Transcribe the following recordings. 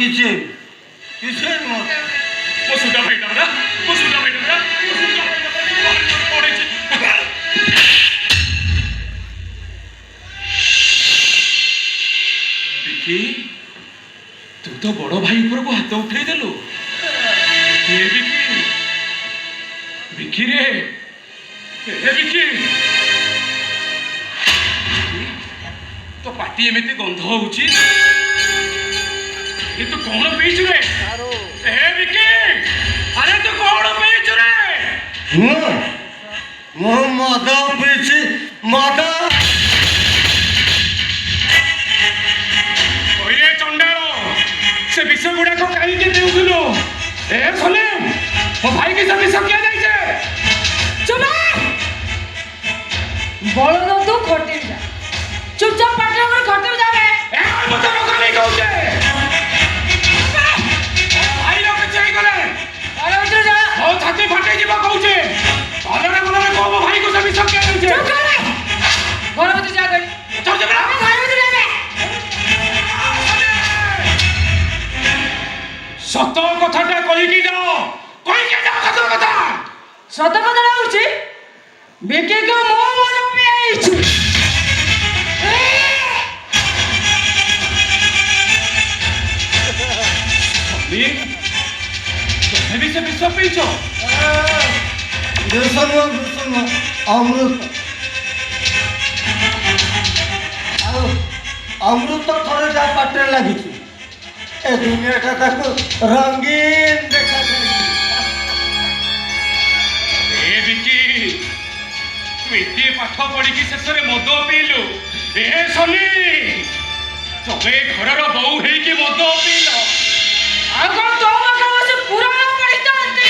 କିଛି କିଛି ନୁହଁ। ମୋ ସୁଧା ଭାଇଟା ପରା, ମୋ ସୁଧା ଭାଇଟା ପରା, ମୋ ସୁଧା ଭାଇଟା ପଡିଛି। ବିକି, ତୁ ତ ବଡ ଭାଇ ଉପରକୁ ହାତ ଉଠେଇ ଦେଲୁ। ଏ ବିକି, ବିକି ରେ, ଏ ବିକି, ତୋ ପାଟି ଏମିତି ଗନ୍ଧ ହଉଛି। ଏ ତୁ କଣ ପିଇଛୁ ରେ? ଏ ବିକି, ଆରେ ତୁ କଣ ପିଇଛୁ ରେ? ମୁଁ ମଦ ପିଇଛି, ମଦ। କହିଲେ ଚଣ୍ଡାଳ, ସେ ବିଷ ଗୁଡାକ କାହିଁକି ଦେଉଥିଲୁ? ଏ ସଲିମ, ମୋ ଭାଇ କି ସେ ବିଷ କିଏ ଦେଇছে? ଚୁପ বলদ তু খটির যা চুপচাপ পাটির উপরে খটির যাবে ଏ ମତେ ରୋକା ନେଇ କହୁଛେ। ଭାଇ ଲୋକ ଚାହିଁ ଗଲେ ঘরের ভিতরে যা ମୋ ଛାତି ଫାଟି ଯିବ କହୁଛେ। ଭଲରେ ଭଲରେ କହ ମୋ ଭାଇକୁ ସେ ବିଷ କିଏ ଦେଇছে? চুপ করে ঘরের ভিতরে যা কই চল যাবে না? ঘরের ভিতরে যাবে ସତ କଥାଟା କହିକି ଯାଅ, କହିକି ଯାଅ ସତ କଥା। সত কথা হচ্ছে বিকেকে মো মনে পেয়েছু ସଲିମ, ତମେ ବି ସେ ବିଷ ପିଇଛ? ବିଷ ନୁହଁ, ଅମୃତ। ଆଉ ଅମୃତ ଥରେ ଯାହା ପାଟିରେ ଲାଗିଛି, ଏ ଦୁନିଆଟା ତାକୁ ରଙ୍ଗୀନ ଦେଖାଯାଏ। ଏ ବିକି, ତୁ ଏତେ ପାଠ ପଢିକି ଶେଷରେ ମଦ ପିଇଲୁ। ଏ ସଲିମ, ତମେ ଘରର ବୋଉ ହେଇକି ମଦ ପିଇଲ। আর কোন তো মাকে বসে পুরাণ পড়িতে হতে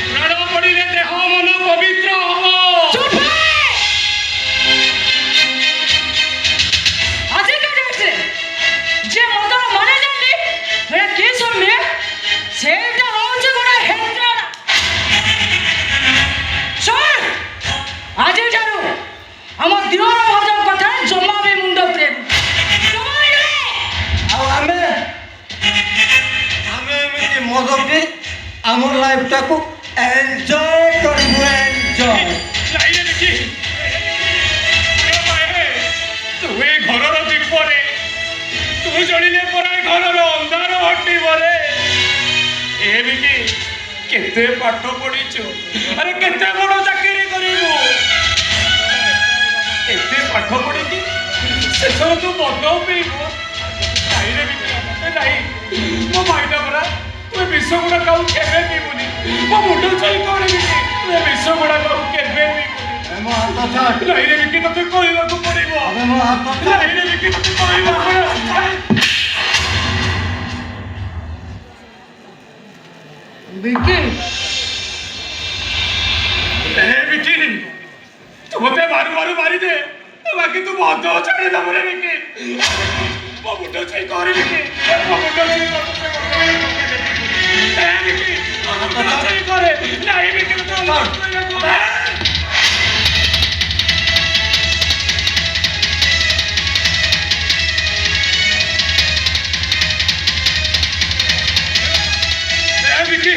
ପୁରାଣ ପଢିଲେ ଦେହ ମନ ପବିତ୍ର ହବ। চুপ আজি কেটে গেছে যে মদর মানে জানি এটা কি শুনবে সেটা হচ্ছে বড় হেন্দ্রা শোন আজি জানো আমার দিওর ভজন কথা জমাবে মুন্ড প্রেম জমাবে ଆଉ ଆମେ ଏମିତି ମଦ ପିଇ ଆମ ଲାଇଫଟାକୁ ଏନ୍ଜୟ କରିବୁ, ଏନ୍ଜୟ। ନାଇଁରେ ବିକି, ତୁ ଏ ଘରର ଦୀପରେ, ତୁ ଜଳିଲେ ପରା ଏ ଘରର ଅନ୍ଧାର ହଟିବରେ। ଏ ବିକି, କେତେ ପାଠ ପଢିଛୁ, ଆରେ କେତେ ବଡ ଚାକିରି କରିବୁ। ଏତେ ପାଠ ପଢିକି ଶେଷରେ ତୁ ମଦ ପିଇବୁ। ନାଇଁରେ ବିକି, ନାଇଁ, ମୋ ଭାଇଟା ପରା, ତୁ ଏ ବିଷ ଗୁଡାକ ଆଉ କେବେ ପିଇବୁନି। ମୋ ମୁଣ୍ଡ ଛାଇ କଣ ବିକି, ତୁ ଏ ବିଷ ଗୁଡାକ ଆଉ କେବେ ପିଇବୁନି। ମୋ ହାତ ଛାଡ, ନାଇଁରେ ବିକି, ତତେ କହିବାକୁ ପଡିବ। ଏବେ ମୋ ହାତ ଛାଡ। ନାଇଁରେ ବିକି, ତତେ କହିବାକୁ ପଡିବ। বিকি ଏ ବିକି, ତୁ ମତେ ମାରୁ ମାରୁ ମାରିଦେ, ବାକି ତୁ ମଦ ଛାଡ଼ିଦବୁ ରେ ବିକି। ମୋ ମୁଣ୍ଡ ଛାଇ କରେ ବିକି, ମୋ ମୁଣ୍ଡ ଛାଇ କରେ। ଏ ବିକି, ମୋ ମୁଣ୍ଡ ଛାଇ କରେ। ନାଇଁ ବିକି, ତୁ କହିବାକୁ ବିକି,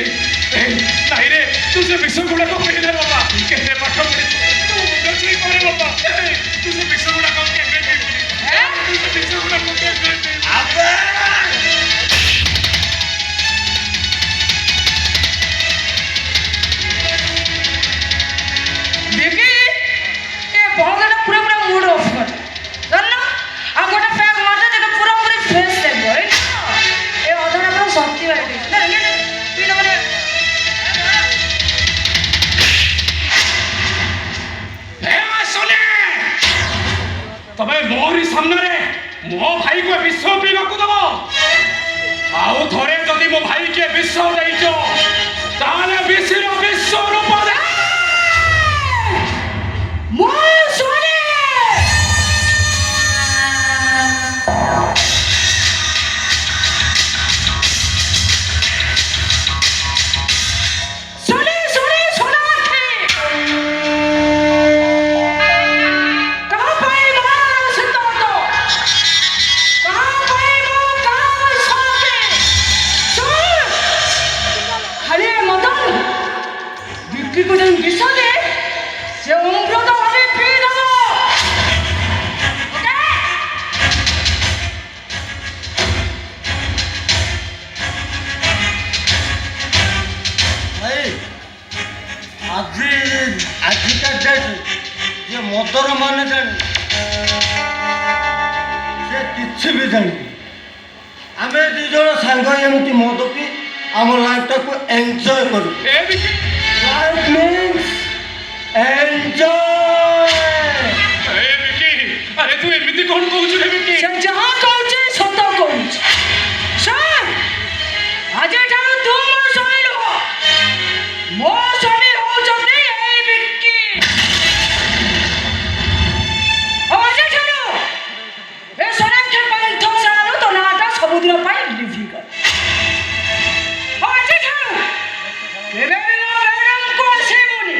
ନାଇଁରେ, ତୁ ସେ ବିଷ ଗୁଡାକ ପିଇଲେ ବାବା, କେତେ ପାଠ ପଢିଛୁ, ତୁ ମୁଣ୍ଡ ଛାଇ କରେ ବାବା। ତୁ ସେ ବିଷ ଗୁଡାକ କେବେ ପିଇବୁନି, ତୁ ସେ ବିଷ ଗୁଡାକ କେବେ ପିଇବୁନି। দেখি এ বলটা পুরো পুরো মুড অফ করে জানো আর গোটা প্যাক মারতে দেখে পুরো পুরো ফ্রেশ লাগবে এই অধারা পুরো শক্তি বাড়ি দিয়েছে না তুই না মানে ତମେ ମୋରି ସାମ୍ନାରେ ମୋ ଭାଇକୁ ବିଷ ପିଇବାକୁ ଦବ? ଆଉ ଥରେ ଯଦି ମୋ ଭାଇ କିଏ ବିଷ ଦେଇଛ, ତାହେଲେ ବିଷର ବିଶ୍ୱ ରୂପ ଦେ। মো শুনে শুনে শুনে শোনা মাঠে কাহা পাই মারা সিদ্ধান্ত কাহা পাই মো কাহা সঙ্গে ମଦର ମାନେ ଜାଣି ସେ କିଛି ବି ଜାଣିନି। ଆମେ ଦି ଜଣ ସାଙ୍ଗ ଏମିତି ମଦ ପିଇ ଆମ ଲାଇଫଟାକୁ ଏନ୍ଜୟ କରୁ। ଏ ବିକି ଲାଇଫ ମିନ୍ସ ଏନ୍ଜୟ। ଏ ବିକି ଆରେ ତୁ ଏମିତି କଣ କହୁଛୁ ରେ ବିକି? ସେ ଯାହା କହୁଛି ସତ କହୁଛି। ଶୁଣ, ଆଜିଠାରୁ ତୁ ମୋ ସ୍ୱାମୀ ନୁହଁ, ମୋ ସ୍ୱାମୀ ହଉଛନ୍ତି ଏଇ ବିକି। ଆଉ ଆଜିଠାରୁ ଏ ସୋନାକ୍ଷୀ ପାନ୍ଥଶାଳାରୁ ତୋ ନାଁଟା ସବୁଦିନ ପାଇଁ ଲିଭିଗଲା। ଆଉ ଆଜିଠାରୁ କେବେ ବି ମୋ ବେଡରୁମକୁ ଆସିବୁନି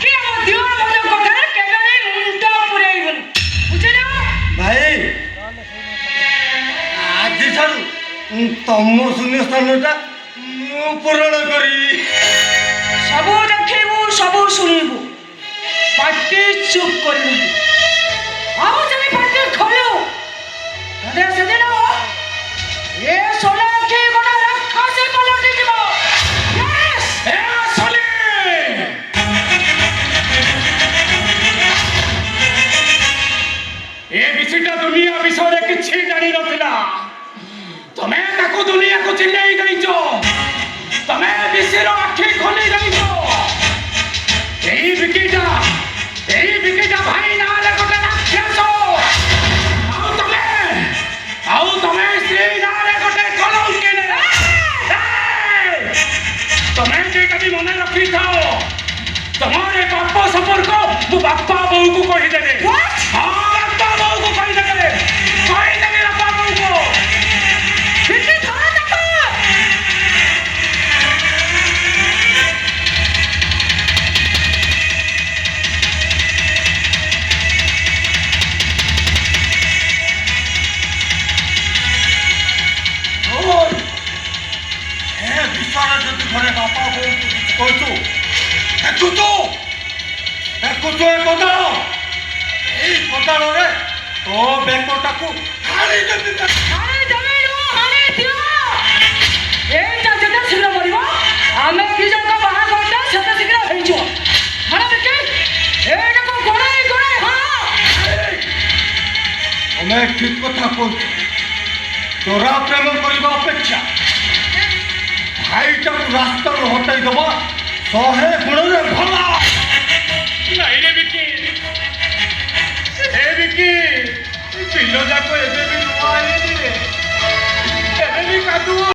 କି ଆମ ଦିଅର ଭଜ କଥାରେ କେବେ ବି ମୁଣ୍ଡ ପୁରେଇବୁନି, ବୁଝିଲୁ? ଭାଇ ଆଜିଠାରୁ ତମ ଶୂନ୍ୟ ସ୍ଥାନଟା ମୁଁ ପୂରଣ କରିବି। ସବୁ ଦେଖିବୁ, ସବୁ ଶୁଣିବୁ, ପାଟି ଚୁପ୍ କରିବୁ। ଆଉ ଯଦି ପାଟି ଖୋଲୁ ତତେ ସେଦିନ ଏ ସୋନାକ୍ଷୀ ଗୋଟେ ରାକ୍ଷସୀ ପାଲଟି ଯିବ। Yes! ଏ ସଲି ଏ ବିସିଟା ଦୁନିଆ ବିଷୟରେ କିଛି ଜାଣିନଥିଲା। ତମେ ତାକୁ ଦୁନିଆକୁ ଚିଲେଇ ଦେଇଛ। ତମେ ବିସିର ଆଖି ଖୋଲି ଦେଇଛ। ଏଇ ବିକିଟା ଭାଇ ନାଁରେ ଗୋଟେ ରାକ୍ଷସ। ଆଉ ତମେ ସ୍ତ୍ରୀ ନାଁରେ ଗୋଟେ କଲଙ୍କିনী। ତମେ ସେଇଟା ବି ମନେ ରଖିଥାଅ। ତମର ଏ ପାପ ସମ୍ପର୍କ ମୁଁ ବାପା ବୋଉକୁ କହିଦେବେ। What? ହଁ, ବାପା ବୋଉକୁ କହିଦେବେ। କହିଦେବେ ବାପା ବୋଉକୁ। ବିକି ଧର ତାକୁ। ଓଇ, ଏ ବିଷୟରେ ଯଦି ଘରେ ବାପା ବୋଉଙ୍କୁ କିଛି କହିଛୁ, ଦେଖୁଛୁ ଏ କୋଦାଳ? ଏଇ କୋଦାଳରେ ତୋ ବେକଟାକୁ ହାଣିଦେବି। ହାଣି ଦେବି ନୁହଁ, ହାଣି ଦିଅ। ଏଇଟା ଯେତେ ଶୀଘ୍ର ମରିବ, ଆମେ ଦି ଜଣଙ୍କ ବାହାଘରଟା ସେତେ ଶୀଘ୍ର ହେଇଯିବ। ହାଣ ବିକି, ଏଇଟାକୁ ଗୋଡ଼େଇ ଗୋଡ଼େଇ ହାଣ। ତମେ ଠିକ କଥା କହୁଛ। ଚୋରା ପ୍ରେମ କରିବା ଅପେକ୍ଷା ଭାଇଟାକୁ ରାସ୍ତାରୁ ହଟାଇ ଦେବା 100 ଗୁଣରେ ଭଲ। ନାଇଁ ରେ ବିକି, ଏ ବିକି ବିଲ ଯାକ ଏବେ ବି ନୂଆ ହେଇନି ରେ। ଏବେ ବି କାଦୁଅ।